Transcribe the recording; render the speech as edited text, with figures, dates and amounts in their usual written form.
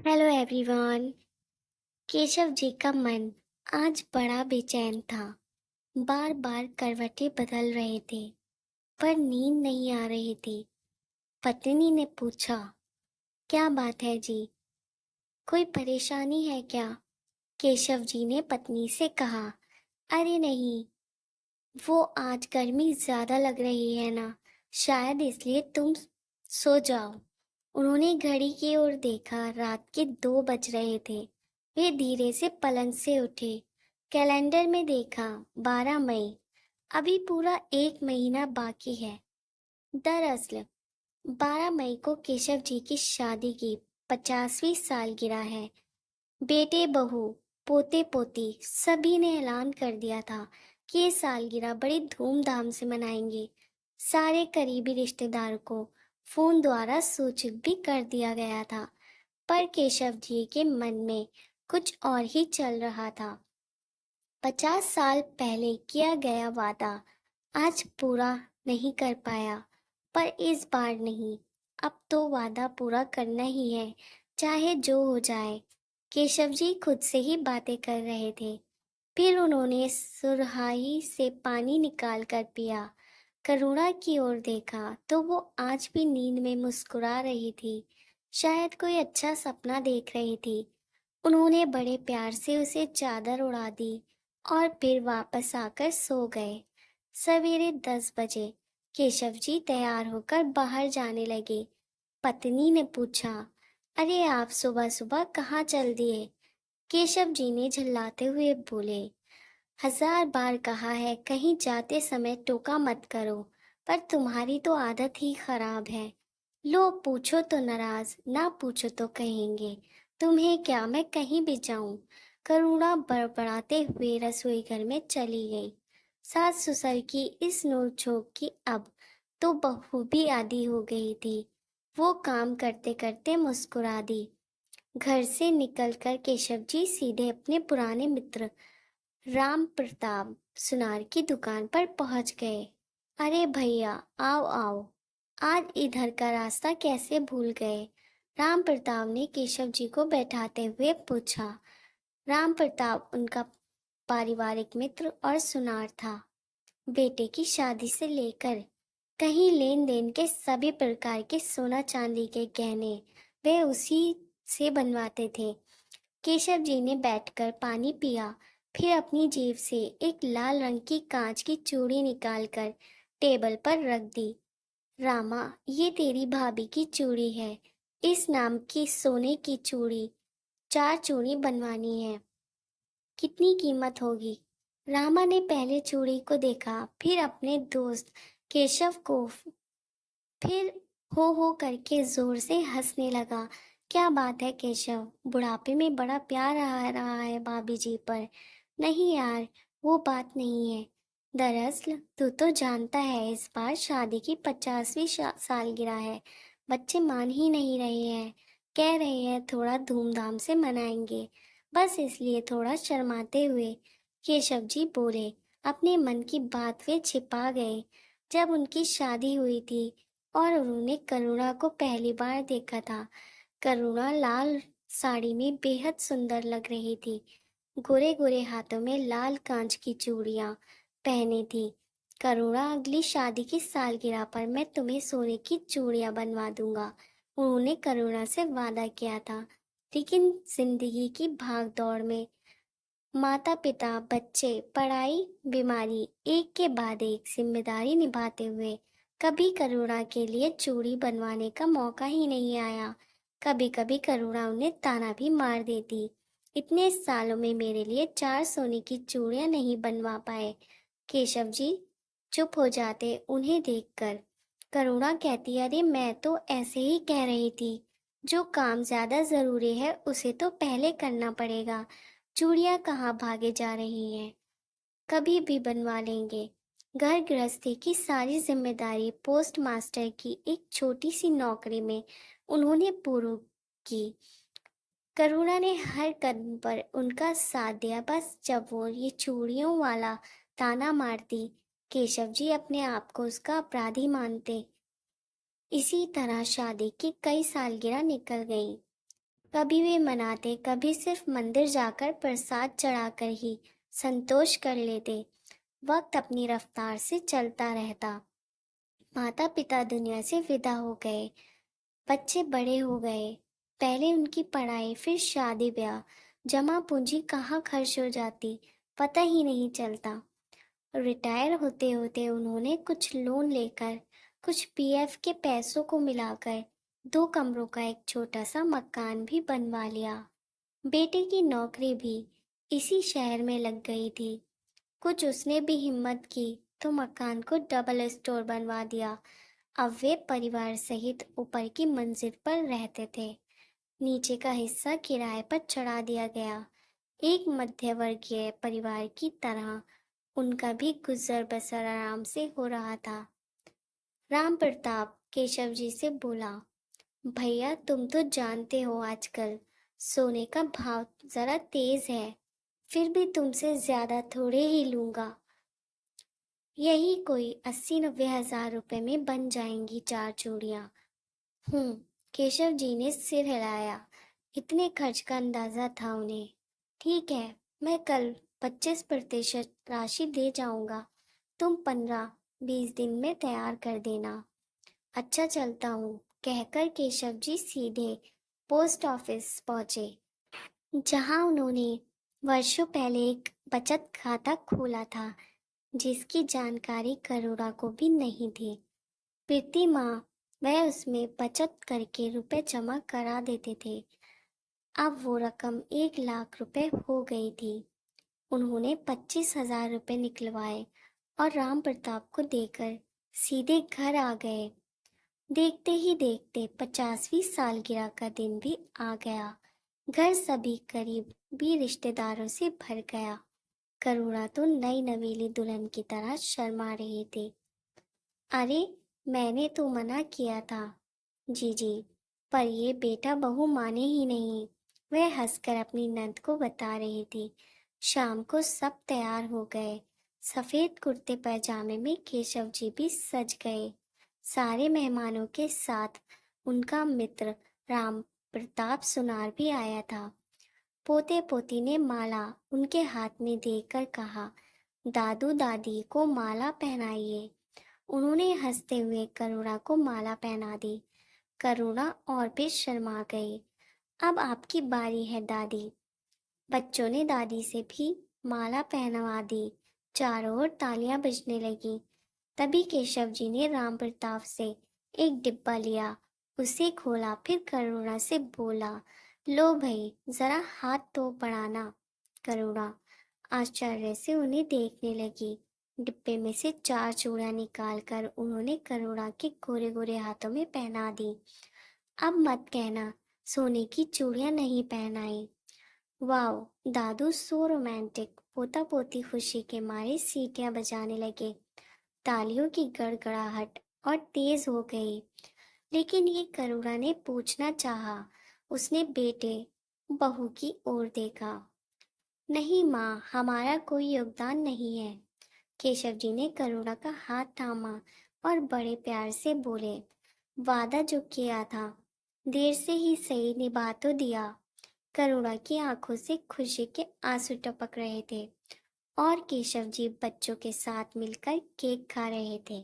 Hello everyone. Keshav ji का मन आज बड़ा बेचैन था। बार बार करवटें बदल रहे थे पर नींद नहीं आ रही थी। पत्नी ने पूछा, क्या बात है जी, कोई परेशानी है क्या? केशव जी ने पत्नी से कहा, अरे नहीं, वो आज गर्मी ज्यादा लग रही है ना, शायद इसलिए तुम सो जाओ। उन्होंने घड़ी की ओर देखा, रात के 2 बज रहे थे। वे धीरे से पलंग से उठे, कैलेंडर में देखा, 12 मई। अभी पूरा 1 महीना बाकी है। दरअसल 12 मई को केशव जी की शादी की 50वीं सालगिरह है। बेटे बहू, पोते पोती सभी ने ऐलान कर दिया था कि ये सालगिरह बड़ी धूमधाम से मनाएंगे। सारे करीबी रिश्तेदारों को फोन द्वारा सूचित भी कर दिया गया था। पर केशव जी के मन में कुछ और ही चल रहा था। 50 साल पहले किया गया वादा आज पूरा नहीं कर पाया, पर इस बार नहीं, अब तो वादा पूरा करना ही है, चाहे जो हो जाए। केशव जी खुद से ही बातें कर रहे थे। फिर उन्होंने सुरहाई से पानी निकाल कर पिया। करुणा की ओर देखा तो वो आज भी नींद में मुस्कुरा रही थी, शायद कोई अच्छा सपना देख रही थी। उन्होंने बड़े प्यार से उसे चादर उड़ा दी और फिर वापस आकर सो गए। सवेरे 10 बजे केशव जी तैयार होकर बाहर जाने लगे। पत्नी ने पूछा, अरे आप सुबह सुबह कहाँ चल दिए? केशव जी ने झल्लाते हुए बोले, 1000 बार कहा है कहीं जाते समय टोका मत करो, पर तुम्हारी तो आदत ही खराब है। लो पूछो तो नाराज, ना पूछो तो कहेंगे। तुम्हें क्या, मैं कहीं भी जाऊं? करुणा बड़बड़ाते हुए रसोई घर में चली गई। सास ससुर की इस नोक-झोंक की अब तो बहू भी आदी हो गई थी। वो काम करते करते मुस्कुरा दी। घर से निकलकर केशव जी सीधे अपने पुराने मित्र राम प्रताप सुनार की दुकान पर पहुंच गए। अरे भैया, आओ आओ, आज इधर का रास्ता कैसे भूल गए? राम प्रताप ने केशव जी को बैठाते हुए पूछा। राम प्रताप उनका पारिवारिक मित्र और सुनार था। बेटे की शादी से लेकर कहीं लेन देन के सभी प्रकार के सोना चांदी के गहने वे उसी से बनवाते थे। केशव जी ने बैठकर पानी पिया, फिर अपनी जेब से एक लाल रंग की कांच की चूड़ी निकालकर टेबल पर रख दी। रामा, ये तेरी भाभी की चूड़ी है। इस नाम की सोने की चूड़ी 4 चूड़ी बनवानी है। कितनी कीमत होगी? रामा ने पहले चूड़ी को देखा, फिर अपने दोस्त केशव को, फिर हो करके जोर से हंसने लगा। क्या बात है केशव, बुढ़ापे में बड़ा प्यार आ रहा है भाभी जी पर। नहीं यार, वो बात नहीं है। दरअसल तू तो जानता है इस बार शादी की 50वीं सालगिरह है। बच्चे मान ही नहीं रहे हैं, कह रहे हैं थोड़ा धूमधाम से मनाएंगे। बस इसलिए थोड़ा शर्माते हुए केशव जी बोले। अपने मन की बात वे छिपा गए। जब उनकी शादी हुई थी और उन्होंने करुणा को पहली बार देखा था, करुणा लाल साड़ी में बेहद सुंदर लग रही थी। गोरे गोरे हाथों में लाल कांच की चूड़ियां पहनी थी। करुणा, अगली शादी की सालगिरह पर मैं तुम्हें सोने की चूड़ियां बनवा दूंगा, उन्होंने करुणा से वादा किया था। लेकिन जिंदगी की भाग दौड़ में माता पिता, बच्चे, पढ़ाई, बीमारी, एक के बाद एक जिम्मेदारी निभाते हुए कभी करुणा के लिए चूड़ी बनवाने का मौका ही नहीं आया। कभी कभी करुणा उन्हें ताना भी मार देती, इतने सालों में मेरे लिए 4 सोने की चूड़ियां नहीं बनवा पाए। केशव जी चुप हो जाते उन्हें देखकर। करुणा कहती, अरे मैं तो ऐसे ही कह रही थी, जो काम ज्यादा जरूरी है उसे तो पहले करना पड़ेगा। चूड़ियां कहाँ भागे जा रही हैं, कभी भी बनवा लेंगे। घर गृहस्थी की सारी जिम्मेदारी पोस्ट मास्टर की एक छोटी सी नौकरी में उन्होंने पूर्ण की। करुणा ने हर कदम पर उनका साथ दिया, बस जब वो ये चूड़ियों वाला ताना मारती, केशव जी अपने आप को उसका अपराधी मानते। इसी तरह शादी की कई सालगिरह निकल गईं। कभी वे मनाते, कभी सिर्फ मंदिर जाकर प्रसाद चढ़ाकर ही संतोष कर लेते। वक्त अपनी रफ्तार से चलता रहता। माता पिता दुनिया से विदा हो गए, बच्चे बड़े हो गए। पहले उनकी पढ़ाई, फिर शादी ब्याह, जमा पूंजी कहाँ खर्च हो जाती पता ही नहीं चलता। रिटायर होते होते उन्होंने कुछ लोन लेकर, कुछ पीएफ के पैसों को मिलाकर 2 कमरों का एक छोटा सा मकान भी बनवा लिया। बेटे की नौकरी भी इसी शहर में लग गई थी। कुछ उसने भी हिम्मत की तो मकान को डबल स्टोर बनवा दिया। अब वे परिवार सहित ऊपर की मंजिल पर रहते थे। नीचे का हिस्सा किराए पर चढ़ा दिया गया। एक मध्यवर्गीय परिवार की तरह उनका भी गुजर बसर आराम से हो रहा था। राम प्रताप केशव जी से बोला, भैया तुम तो जानते हो आजकल सोने का भाव जरा तेज है, फिर भी तुमसे ज्यादा थोड़े ही लूंगा। यही कोई 80-90 हजार रुपए में बन जाएंगी 4 चूड़ियाँ। केशव जी ने सिर हिलाया। इतने खर्च का अंदाजा था उन्हें। ठीक है, मैं कल 25% राशि दे जाऊंगा, तुम 15-20 दिन में तैयार कर देना। अच्छा चलता हूँ, कहकर केशव जी सीधे पोस्ट ऑफिस पहुंचे, जहां उन्होंने वर्षों पहले एक बचत खाता खोला था, जिसकी जानकारी करुणा को भी नहीं थी। प्रति माह वह उसमें बचत करके रुपए जमा करा देते थे। अब वो रकम 1 लाख रुपए हो गई थी। उन्होंने 25 हजार रुपए निकलवाए और राम प्रताप को देकर सीधे घर आ गए। देखते ही देखते 50वीं सालगिरह का दिन भी आ गया। घर सभी करीबी रिश्तेदारों से भर गया। करुणा तो नई नवेली दुल्हन की तरह शर्मा रही थी। अरे, मैंने तो मना किया था जी, पर ये बेटा बहू माने ही नहीं। वह हंसकर अपनी नंद को बता रही थी। शाम को सब तैयार हो गए। सफेद कुर्ते पैजामे में केशव जी भी सज गए। सारे मेहमानों के साथ उनका मित्र राम प्रताप सुनार भी आया था। पोते पोती ने माला उनके हाथ में देकर कहा, दादू दादी को माला पहनाइए। उन्होंने हंसते हुए करुणा को माला पहना दी। करुणा और भी शर्मा गई। अब आपकी बारी है दादी। बच्चों ने दादी से भी माला पहनवा दी। चारों ओर तालियां बजने लगी। तभी केशव जी ने राम प्रताप से एक डिब्बा लिया, उसे खोला, फिर करुणा से बोला, लो भाई, जरा हाथ तो बढ़ाना। करुणा आश्चर्य से उन्हें देखने लगी। डिब्बे में से 4 चूड़ियां निकालकर उन्होंने करुणा के गोरे गोरे हाथों में पहना दी। अब मत कहना सोने की चूड़ियां नहीं पहनाई। वाओ दादू, सो रोमांटिक। पोता पोती खुशी के मारे सीटियां बजाने लगे। तालियों की गड़गड़ाहट और तेज हो गई। लेकिन ये करुणा ने पूछना चाहा। उसने बेटे बहू की ओर देखा। नहीं माँ, हमारा कोई योगदान नहीं है। केशव जी ने करुणा का हाथ थामा और बड़े प्यार से बोले, वादा जो किया था देर से ही सही निभा तो दिया। करुणा की आंखों से खुशी के आंसू टपक रहे थे और केशव जी बच्चों के साथ मिलकर केक खा रहे थे।